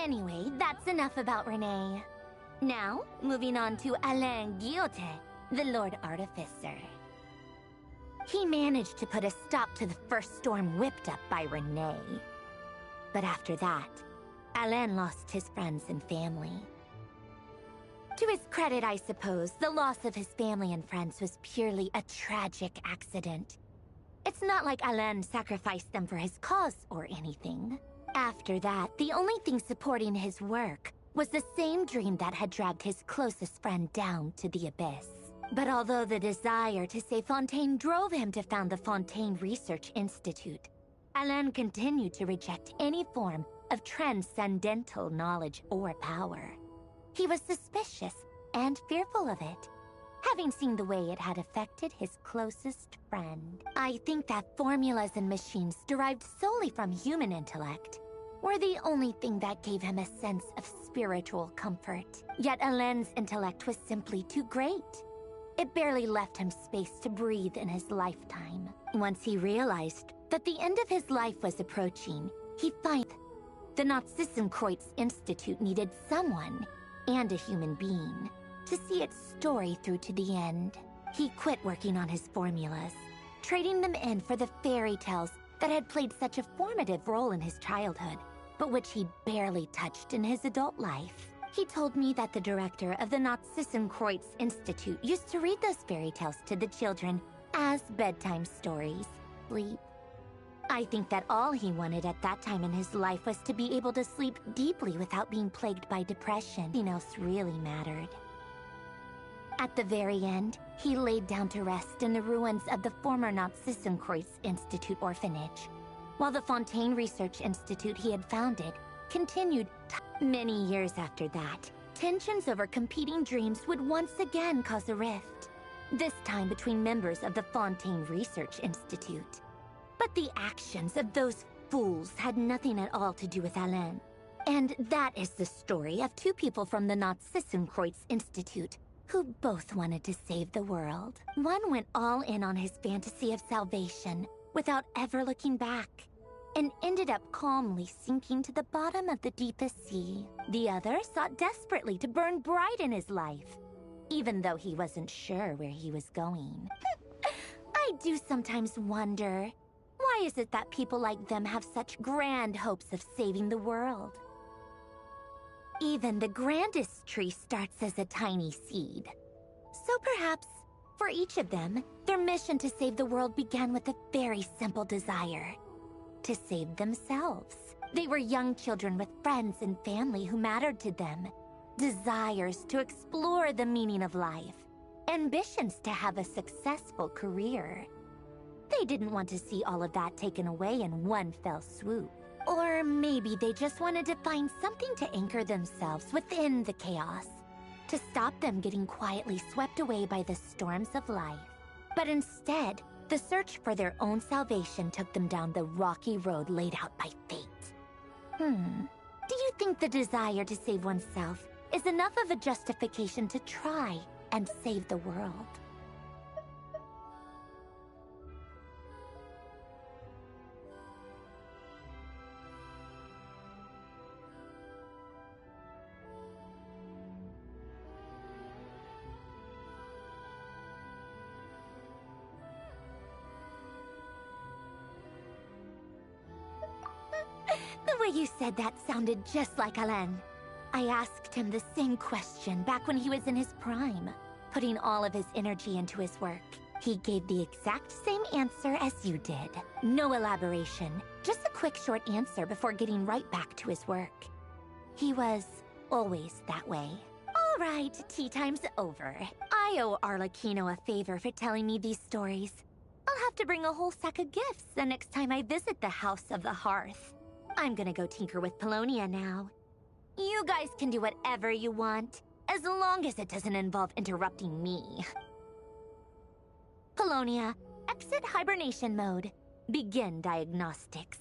Anyway, that's enough about Renee. Now, moving on to Alain Guillotin, the Lord Artificer. He managed to put a stop to the first storm whipped up by Renee. But after that, Alain lost his friends and family. To his credit, I suppose, the loss of his family and friends was purely a tragic accident. It's not like Alain sacrificed them for his cause or anything. After that, the only thing supporting his work was the same dream that had dragged his closest friend down to the abyss. But although the desire to save Fontaine drove him to found the Fontaine Research Institute, Alain continued to reject any form of transcendental knowledge or power. He was suspicious and fearful of it, having seen the way it had affected his closest friend. I think that formulas and machines derived solely from human intellect were the only thing that gave him a sense of spiritual comfort. Yet Alain's intellect was simply too great. It barely left him space to breathe in his lifetime. Once he realized that the end of his life was approaching, he found the Nazissenkreuz Institute needed someone, and a human being, to see its story through to the end. He quit working on his formulas, trading them in for the fairy tales that had played such a formative role in his childhood, but which he barely touched in his adult life. He told me that the director of the Nazissenkreuz Institute used to read those fairy tales to the children as bedtime stories. Sleep. I think that all he wanted at that time in his life was to be able to sleep deeply without being plagued by depression. Nothing else really mattered. At the very end, he laid down to rest in the ruins of the former Nazissenkreuz Institute orphanage, while the Fontaine Research Institute he had founded continued. Many years after that, tensions over competing dreams would once again cause a rift, this time between members of the Fontaine Research Institute. But the actions of those fools had nothing at all to do with Alain. And that is the story of two people from the Nazissenkreuz Institute who both wanted to save the world. One went all in on his fantasy of salvation without ever looking back, and ended up calmly sinking to the bottom of the deepest sea. The other sought desperately to burn bright in his life, even though he wasn't sure where he was going. I do sometimes wonder, why is it that people like them have such grand hopes of saving the world? Even the grandest tree starts as a tiny seed. So perhaps, for each of them, their mission to save the world began with a very simple desire: to save themselves. They were young children with friends and family who mattered to them, desires to explore the meaning of life, ambitions to have a successful career. They didn't want to see all of that taken away in one fell swoop. Or maybe they just wanted to find something to anchor themselves within the chaos, to stop them getting quietly swept away by the storms of life. But instead, the search for their own salvation took them down the rocky road laid out by fate. Do you think the desire to save oneself is enough of a justification to try and save the world? The way you said that sounded just like Alain. I asked him the same question back when he was in his prime, putting all of his energy into his work. He gave the exact same answer as you did. No elaboration, just a quick short answer before getting right back to his work. He was always that way. All right, tea time's over. I owe Arlecchino a favor for telling me these stories. I'll have to bring a whole sack of gifts the next time I visit the House of the Hearth. I'm gonna go tinker with Polonia now. You guys can do whatever you want, as long as it doesn't involve interrupting me. Polonia, exit hibernation mode. Begin diagnostics.